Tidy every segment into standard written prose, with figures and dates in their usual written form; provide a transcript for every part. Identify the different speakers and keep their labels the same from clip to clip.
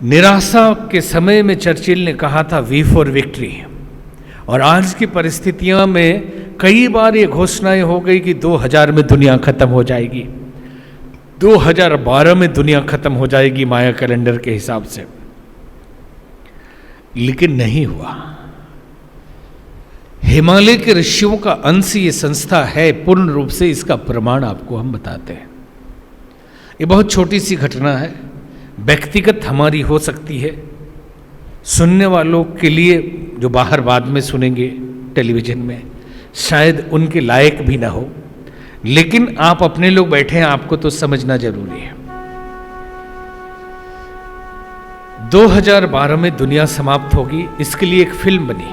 Speaker 1: निराशा के समय में चर्चिल ने कहा था वी फॉर विक्ट्री, और आज की परिस्थितियों में कई बार ये घोषणाएं हो गई कि 2000 में दुनिया खत्म हो जाएगी, 2012 में दुनिया खत्म हो जाएगी माया कैलेंडर के हिसाब से, लेकिन नहीं हुआ। हिमालय के ऋषियों का अंश ये संस्था है, पूर्ण रूप से इसका प्रमाण आपको हम बताते हैं। ये बहुत छोटी सी घटना है, व्यक्तिगत हमारी हो सकती है, सुनने वालों के लिए जो बाहर बाद में सुनेंगे टेलीविजन में शायद उनके लायक भी ना हो, लेकिन आप अपने लोग बैठे हैं, आपको तो समझना जरूरी है। 2012 में दुनिया समाप्त होगी, इसके लिए एक फिल्म बनी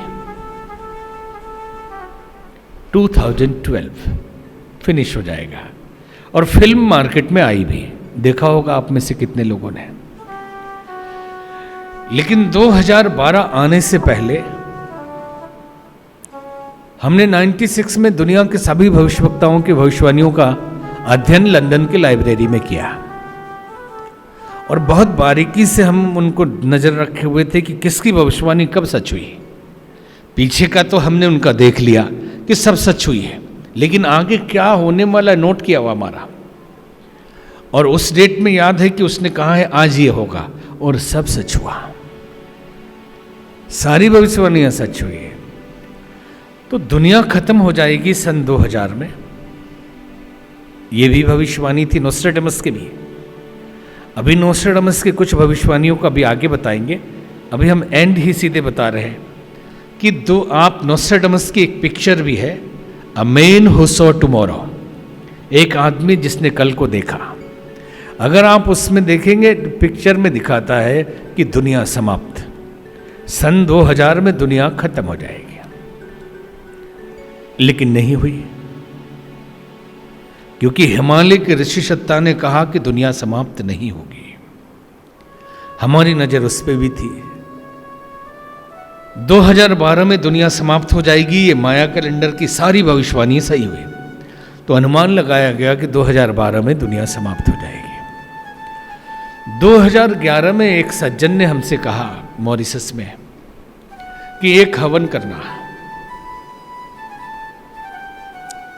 Speaker 1: 2012 फिनिश हो जाएगा, और फिल्म मार्केट में आई भी, देखा होगा आप में से कितने लोगों ने। लेकिन 2012 आने से पहले हमने 96 में दुनिया के सभी भविष्यवक्ताओं की भविष्यवाणियों का अध्ययन लंदन की लाइब्रेरी में किया, और बहुत बारीकी से हम उनको नजर रखे हुए थे कि किसकी भविष्यवाणी कब सच हुई। पीछे का तो हमने उनका देख लिया कि सब सच हुई है, लेकिन आगे क्या होने वाला नोट किया हुआ हमारा, और उस डेट में याद है कि उसने कहा है आज ये होगा, और सब सच हुआ, सारी भविष्यवाणियां सच हुई है। तो दुनिया खत्म हो जाएगी सन 2000 में, ये भी भविष्यवाणी थी नोस्ट्राडामस के भी। अभी नोस्ट्राडामस के कुछ भविष्यवाणियों का भी आगे बताएंगे, अभी हम एंड ही सीधे बता रहे हैं कि आप नोस्ट्राडामस की एक पिक्चर भी है, a man who saw tomorrow, एक आदमी जिसने कल को देखा। अगर आप उसमें देखेंगे पिक्चर में दिखाता है कि दुनिया समाप्त, सन 2000 में दुनिया खत्म हो जाएगी, लेकिन नहीं हुई, क्योंकि हिमालय के ऋषि सत्ता ने कहा कि दुनिया समाप्त नहीं होगी। हमारी नजर उस पर भी थी। 2012 में दुनिया समाप्त हो जाएगी, ये माया कैलेंडर की सारी भविष्यवाणी सही हुई, तो अनुमान लगाया गया कि 2012 में दुनिया समाप्त हो जाएगी। 2011 में एक सज्जन ने हमसे कहा मॉरिशस में कि एक हवन करना है।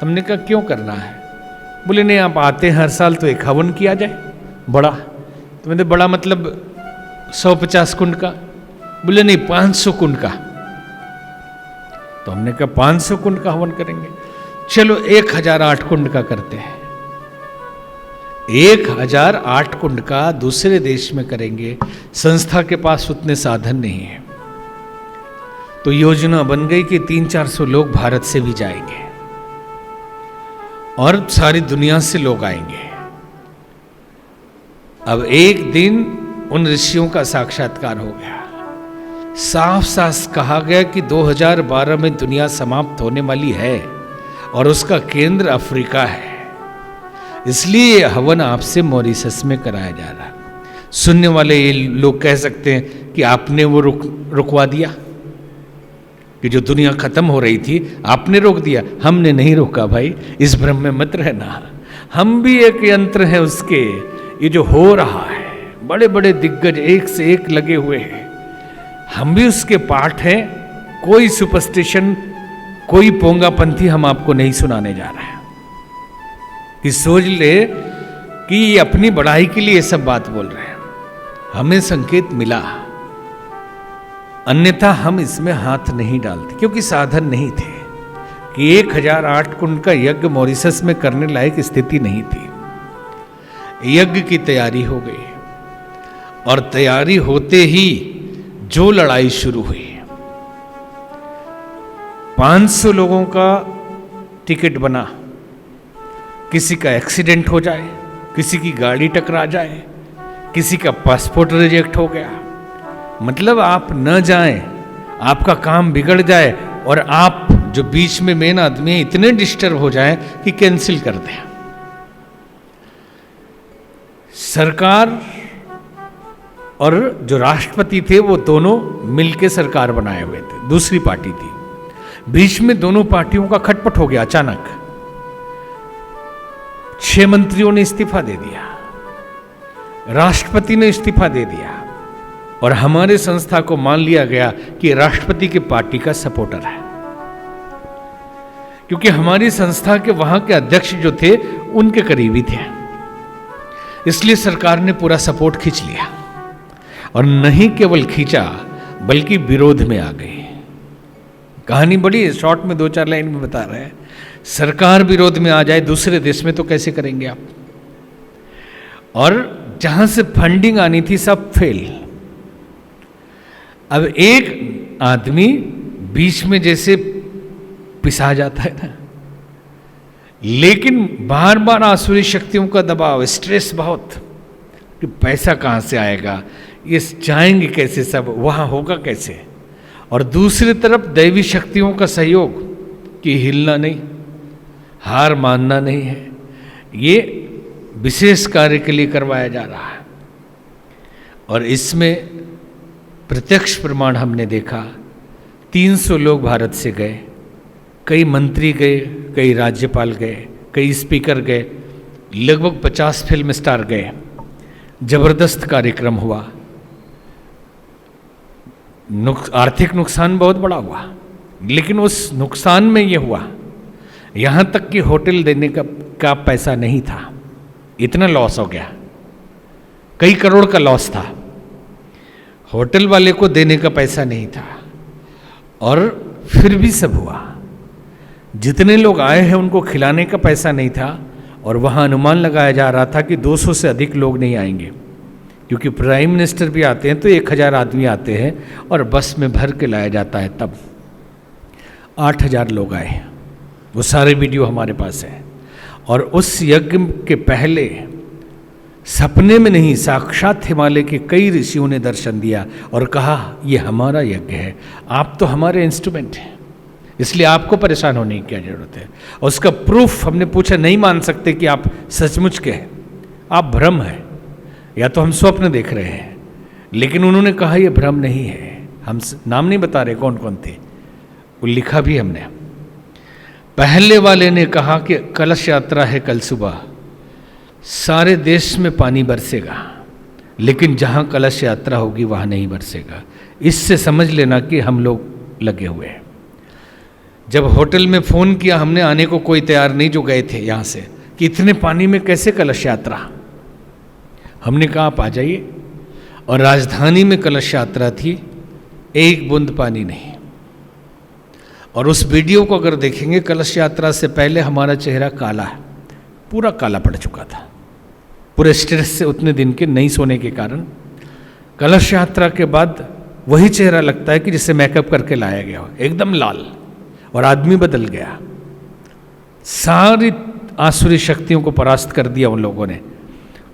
Speaker 1: हमने कहा क्यों करना है? बोले नहीं, आप आते हैं हर साल तो एक हवन किया जाए बड़ा। तो मैंने बड़ा मतलब 150 कुंड का? बोले नहीं, 500 कुंड का। तो हमने कहा 500 कुंड का हवन करेंगे, चलो 1008 कुंड का करते हैं। 1008 कुंड का दूसरे देश में करेंगे, संस्था के पास उतने साधन नहीं है। तो योजना बन गई कि 300-400 लोग भारत से भी जाएंगे और सारी दुनिया से लोग आएंगे। अब एक दिन उन ऋषियों का साक्षात्कार हो गया, साफ साफ कहा गया कि 2012 में दुनिया समाप्त होने वाली है और उसका केंद्र अफ्रीका है, इसलिए हवन आपसे मॉरिशस में कराया जा रहा। सुनने वाले ये लोग कह सकते हैं कि आपने वो रुकवा दिया, कि जो दुनिया खत्म हो रही थी आपने रोक दिया। हमने नहीं रोका भाई, इस भ्रम में मत रहना, हम भी एक यंत्र है उसके। ये जो हो रहा है, बड़े बड़े दिग्गज एक से एक लगे हुए हैं, हम भी उसके पार्ट हैं। कोई सुपरस्टिशन, कोई पोंगापंथी हम आपको नहीं सुनाने जा रहे हैं कि सोच ले कि ये अपनी बढ़ाई के लिए ये सब बात बोल रहे हैं। हमें संकेत मिला, अन्यथा हम इसमें हाथ नहीं डालते, क्योंकि साधन नहीं थे कि 1008 कुंड का यज्ञ मॉरिशस में करने लायक स्थिति नहीं थी। यज्ञ की तैयारी हो गई और तैयारी होते ही जो लड़ाई शुरू हुई, 500 लोगों का टिकट बना, किसी का एक्सीडेंट हो जाए, किसी की गाड़ी टकरा जाए, किसी का पासपोर्ट रिजेक्ट हो गया, मतलब आप न जाएं, आपका काम बिगड़ जाए और आप जो बीच में मेन आदमी है इतने डिस्टर्ब हो जाए कि कैंसिल कर दें। सरकार और जो राष्ट्रपति थे वो दोनों मिलके सरकार बनाए हुए थे, दूसरी पार्टी थी। बीच में दोनों पार्टियों का खटपट हो गया अचानक, 6 मंत्रियों ने इस्तीफा दे दिया, राष्ट्रपति ने इस्तीफा दे दिया, और हमारे संस्था को मान लिया गया कि राष्ट्रपति की पार्टी का सपोर्टर है, क्योंकि हमारी संस्था के वहां के अध्यक्ष जो थे उनके करीबी थे। इसलिए सरकार ने पूरा सपोर्ट खींच लिया, और नहीं केवल खींचा बल्कि विरोध में आ गई। कहानी बड़ी शॉर्ट में 2-4 लाइन में बता रहे हैं। सरकार विरोध में आ जाए दूसरे देश में तो कैसे करेंगे आप? और जहां से फंडिंग आनी थी सब फेल। अब एक आदमी बीच में जैसे पिसा जाता है ना, लेकिन बार बार आसुरी शक्तियों का दबाव, स्ट्रेस बहुत, कि पैसा कहां से आएगा, ये जाएंगे कैसे, सब वहां होगा कैसे, और दूसरी तरफ दैवी शक्तियों का सहयोग कि हिलना नहीं, हार मानना नहीं है, ये विशेष कार्य के लिए करवाया जा रहा है। और इसमें प्रत्यक्ष प्रमाण हमने देखा। 300 लोग भारत से गए, कई मंत्री गए, कई राज्यपाल गए, कई स्पीकर गए, लगभग 50 फिल्म स्टार गए। जबरदस्त कार्यक्रम हुआ। आर्थिक नुकसान बहुत बड़ा हुआ, लेकिन उस नुकसान में यह हुआ, यहां तक कि होटल देने का पैसा नहीं था, इतना लॉस हो गया, कई करोड़ का लॉस था। होटल वाले को देने का पैसा नहीं था, और फिर भी सब हुआ। जितने लोग आए हैं उनको खिलाने का पैसा नहीं था, और वहाँ अनुमान लगाया जा रहा था कि 200 से अधिक लोग नहीं आएंगे, क्योंकि प्राइम मिनिस्टर भी आते हैं तो 1000 आदमी आते हैं और बस में भर के लाया जाता है। तब 8000 लोग आए, वो सारे वीडियो हमारे पास है। और उस यज्ञ के पहले सपने में नहीं, साक्षात हिमालय के कई ऋषियों ने दर्शन दिया और कहा ये हमारा यज्ञ है, आप तो हमारे इंस्ट्रूमेंट हैं, इसलिए आपको परेशान होने की क्या जरूरत है। और उसका प्रूफ हमने पूछा, नहीं मान सकते कि आप सचमुच के हैं, आप भ्रम है, या तो हम स्वप्न देख रहे हैं। लेकिन उन्होंने कहा यह भ्रम नहीं है। हम नाम नहीं बता रहे कौन कौन थे, वो लिखा भी हमने। पहले वाले ने कहा कि कलश यात्रा है कल सुबह, सारे देश में पानी बरसेगा, लेकिन जहां कलश यात्रा होगी वहां नहीं बरसेगा। इससे समझ लेना कि हम लोग लगे हुए हैं। जब होटल में फोन किया हमने, आने को कोई तैयार नहीं जो गए थे यहां से, कि इतने पानी में कैसे कलश यात्रा। हमने कहा आप आ जाइए, और राजधानी में कलश यात्रा थी, एक बूंद पानी नहीं। और उस वीडियो को अगर देखेंगे, कलश यात्रा से पहले हमारा चेहरा काला है, पूरा काला पड़ चुका था, पूरे स्ट्रेस से उतने दिन के नहीं सोने के कारण। कलश यात्रा के बाद वही चेहरा लगता है कि जिसे मेकअप करके लाया गया हो, एकदम लाल, और आदमी बदल गया। सारी आसुरी शक्तियों को परास्त कर दिया उन लोगों ने,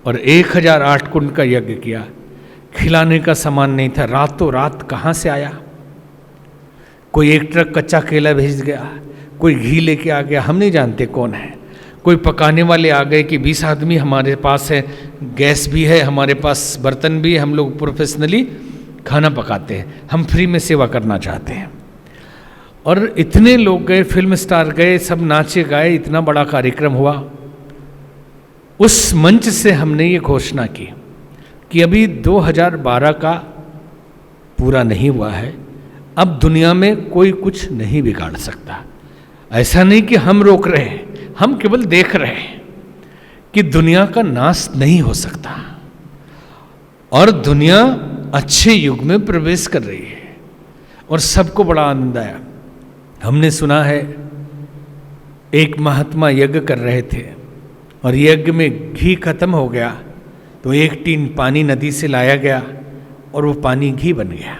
Speaker 1: और 1008 कुंड का यज्ञ किया। खिलाने का सामान नहीं था, रातों रात कहाँ से आया। कोई एक ट्रक कच्चा केला भेज गया, कोई घी लेके आ गया, हम नहीं जानते कौन है। कोई पकाने वाले आ गए कि 20 आदमी हमारे पास है, गैस भी है हमारे पास, बर्तन भी है, हम लोग प्रोफेशनली खाना पकाते हैं, हम फ्री में सेवा करना चाहते हैं। और इतने लोग गए, फिल्म स्टार गए, सब नाचे गाए, इतना बड़ा कार्यक्रम हुआ। उस मंच से हमने ये घोषणा की कि अभी 2012 का पूरा नहीं हुआ है, अब दुनिया में कोई कुछ नहीं बिगाड़ सकता। ऐसा नहीं कि हम रोक रहे हैं, हम केवल देख रहे हैं कि दुनिया का नाश नहीं हो सकता, और दुनिया अच्छे युग में प्रवेश कर रही है। और सबको बड़ा आनंद आया। हमने सुना है एक महात्मा यज्ञ कर रहे थे, और यज्ञ में घी खत्म हो गया, तो एक टीन पानी नदी से लाया गया और वो पानी घी बन गया।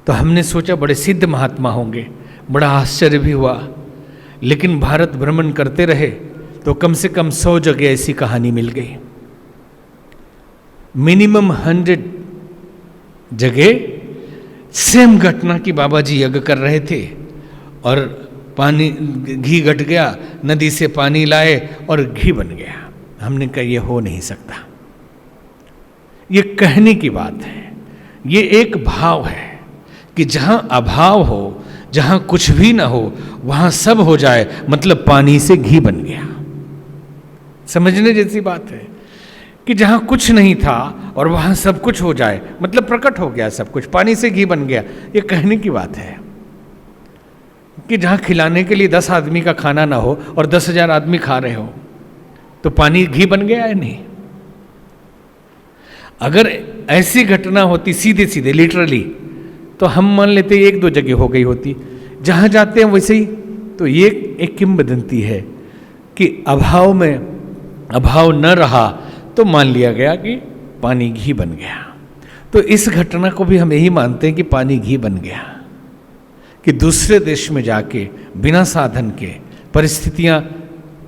Speaker 1: तो हमने सोचा बड़े सिद्ध महात्मा होंगे, बड़ा आश्चर्य भी हुआ। लेकिन भारत भ्रमण करते रहे तो कम से कम 100 जगह ऐसी कहानी मिल गई। मिनिमम 100 जगह सेम घटना की बाबा जी यज्ञ कर रहे थे और पानी घी घट गया, नदी से पानी लाए और घी बन गया। हमने कहा यह हो नहीं सकता। ये कहने की बात है, ये एक भाव है कि जहां अभाव हो, जहां कुछ भी ना हो, वहां सब हो जाए, मतलब पानी से घी बन गया। समझने जैसी बात है कि जहां कुछ नहीं था और वहां सब कुछ हो जाए, मतलब प्रकट हो गया सब कुछ, पानी से घी बन गया। ये कहने की बात है कि जहां खिलाने के लिए 10 आदमी का खाना ना हो और 10,000 आदमी खा रहे हो, तो पानी घी बन गया है नहीं। अगर ऐसी घटना होती सीधे सीधे लिटरली, तो हम मान लेते 1-2 जगह हो गई होती, जहां जाते हैं वैसे ही। तो ये एक किंवदंती है कि अभाव में अभाव न रहा तो मान लिया गया कि पानी घी बन गया। तो इस घटना को भी हम यही मानते हैं कि पानी घी बन गया, कि दूसरे देश में जाके बिना साधन के परिस्थितियां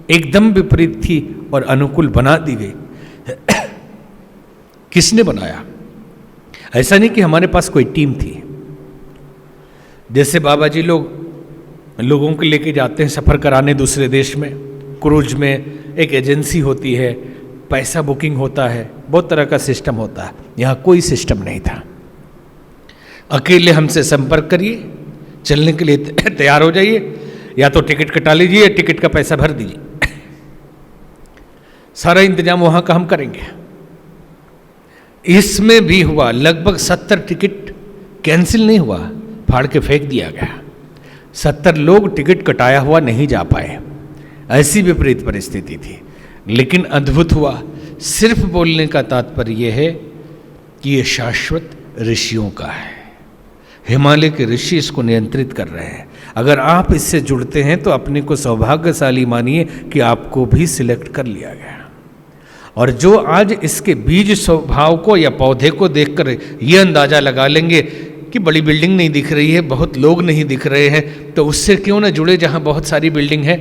Speaker 1: एकदम विपरीत थी और अनुकूल बना दी गई। किसने बनाया? ऐसा नहीं कि हमारे पास कोई टीम थी। जैसे बाबा जी लोगों को लेके जाते हैं सफ़र कराने दूसरे देश में, क्रूज में एक एजेंसी होती है, पैसा बुकिंग होता है, बहुत तरह का सिस्टम होता है। यहाँ कोई सिस्टम नहीं था। अकेले हमसे संपर्क करिए, चलने के लिए तैयार हो जाइए, या तो टिकट कटा लीजिए, टिकट का पैसा भर दीजिए, सारा इंतजाम वहाँ का हम करेंगे। इसमें भी हुआ, लगभग 70 टिकट कैंसिल नहीं हुआ, फाड़ के फेंक दिया गया। 70 लोग टिकट कटाया हुआ नहीं जा पाए, ऐसी विपरीत परिस्थिति थी। लेकिन अद्भुत हुआ। सिर्फ बोलने का तात्पर्य यह है कि ये शाश्वत ऋषियों का है। हिमालय के ऋषि इसको नियंत्रित कर रहे हैं। अगर आप इससे जुड़ते हैं तो अपने को सौभाग्यशाली मानिए कि आपको भी सिलेक्ट कर लिया गया। और जो आज इसके बीज स्वभाव को या पौधे को देखकर ये अंदाजा लगा लेंगे कि बड़ी बिल्डिंग नहीं दिख रही है, बहुत लोग नहीं दिख रहे हैं, तो उससे क्यों ना जुड़े जहां बहुत सारी बिल्डिंग है।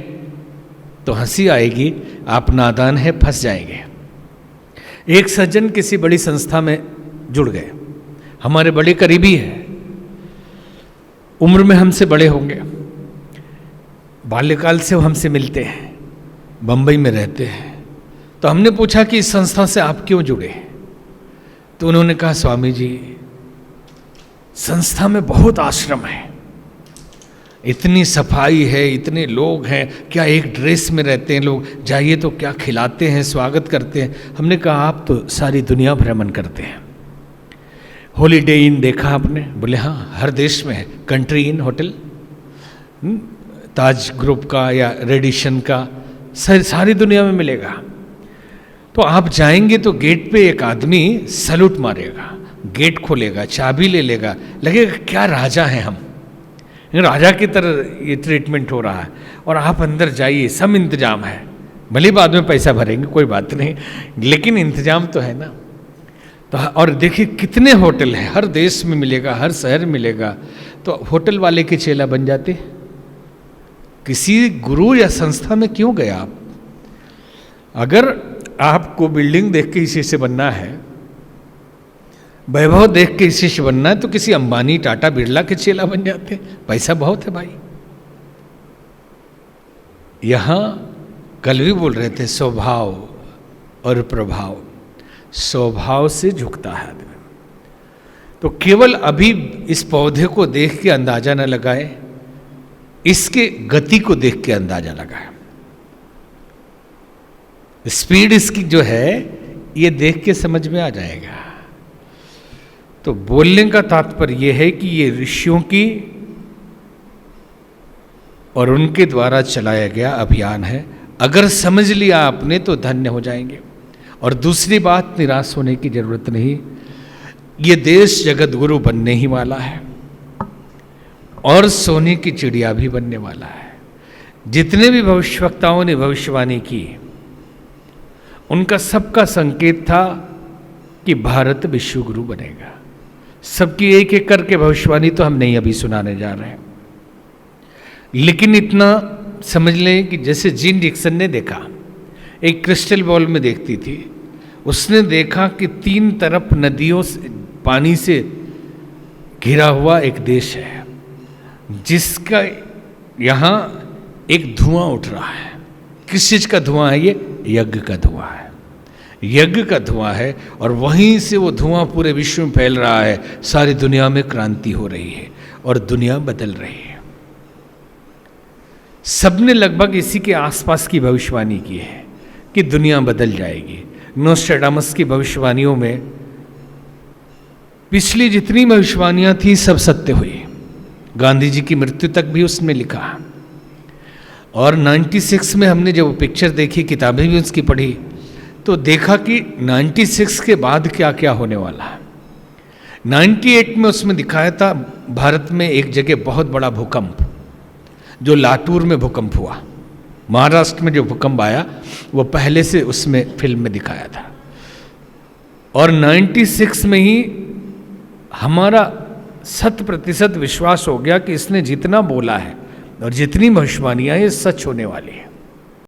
Speaker 1: तो हंसी आएगी, आप नादान है, फंस जाएंगे। एक सज्जन किसी बड़ी संस्था में जुड़ गए, हमारे बड़े करीबी है, उम्र में हमसे बड़े होंगे, बाल्यकाल से वो हमसे मिलते हैं, बंबई में रहते हैं। तो हमने पूछा कि इस संस्था से आप क्यों जुड़े? तो उन्होंने कहा, स्वामी जी, संस्था में बहुत आश्रम है, इतनी सफाई है, इतने लोग हैं, क्या एक ड्रेस में रहते हैं लोग, जाइए तो क्या खिलाते हैं, स्वागत करते हैं। हमने कहा, आप तो सारी दुनिया भ्रमण करते हैं, हॉलीडे इन देखा आपने? बोले हाँ, हर देश में है, country in hotel, Taj group का या रेडिशन का, सारी दुनिया में मिलेगा। तो आप जाएंगे तो गेट पे एक आदमी सैल्यूट मारेगा, गेट खोलेगा, चाबी ले लेगा, लगेगा क्या राजा हैं हम, राजा की तरह ये ट्रीटमेंट हो रहा है। और आप अंदर जाइए, सब इंतजाम है, भले बाद में पैसा भरेंगे, कोई बात नहीं, लेकिन इंतजाम तो है ना। तो और देखिए कितने होटल हैं, हर देश में मिलेगा, हर शहर में मिलेगा। तो होटल वाले के चेला बन जाते, किसी गुरु या संस्था में क्यों गए आप? अगर आपको बिल्डिंग देख के इसी से बनना है, वैभव देख के इसी से बनना है, तो किसी अंबानी, टाटा, बिरला के चेला बन जाते, पैसा बहुत है भाई। यहां कल भी बोल रहे थे, स्वभाव और प्रभाव। स्वभाव से झुकता है आदमी। तो केवल अभी इस पौधे को देख के अंदाजा न लगाए, इसके गति को देख के अंदाजा लगाए। स्पीड इसकी जो है ये देख के समझ में आ जाएगा। तो बोलने का तात्पर्य यह है कि ये ऋषियों की और उनके द्वारा चलाया गया अभियान है। अगर समझ लिया आपने तो धन्य हो जाएंगे। और दूसरी बात, निराश होने की जरूरत नहीं, ये देश जगत गुरु बनने ही वाला है और सोने की चिड़िया भी बनने वाला है। जितने भी भविष्यवक्ताओं ने भविष्यवाणी की, उनका सबका संकेत था कि भारत विश्व गुरु बनेगा। सबकी एक एक करके भविष्यवाणी तो हम नहीं अभी सुनाने जा रहे हैं, लेकिन इतना समझ लें कि जैसे जीन डिक्सन ने देखा, एक क्रिस्टल बॉल में देखती थी, उसने देखा कि 3 तरफ नदियों से, पानी से घिरा हुआ एक देश है, जिसका यहाँ एक धुआं उठ रहा है। किस चीज का धुआं है? ये यज्ञ का धुआं है, यज्ञ का धुआं है। और वहीं से वो धुआं पूरे विश्व में फैल रहा है। सारी दुनिया में क्रांति हो रही है और दुनिया बदल रही है। सबने लगभग इसी के आसपास की भविष्यवाणी की है कि दुनिया बदल जाएगी। नोस्ट्राडामस की भविष्यवाणियों में पिछली जितनी भविष्यवाणियां थी सब सत्य हुई। गांधी जी की मृत्यु तक भी उसमें लिखा। और 96 में हमने जब वो पिक्चर देखी, किताबें भी उसकी पढ़ी, तो देखा कि 96 के बाद क्या क्या होने वाला है। 98 में उसमें दिखाया था भारत में एक जगह बहुत बड़ा भूकंप, जो लातूर में भूकंप हुआ। महाराष्ट्र में जो भूकंप आया वो पहले से उसमें फिल्म में दिखाया था। और 96 में ही हमारा 100% विश्वास हो गया कि इसने जितना बोला है और जितनी भविष्यवाणियां ये सच होने वाली है।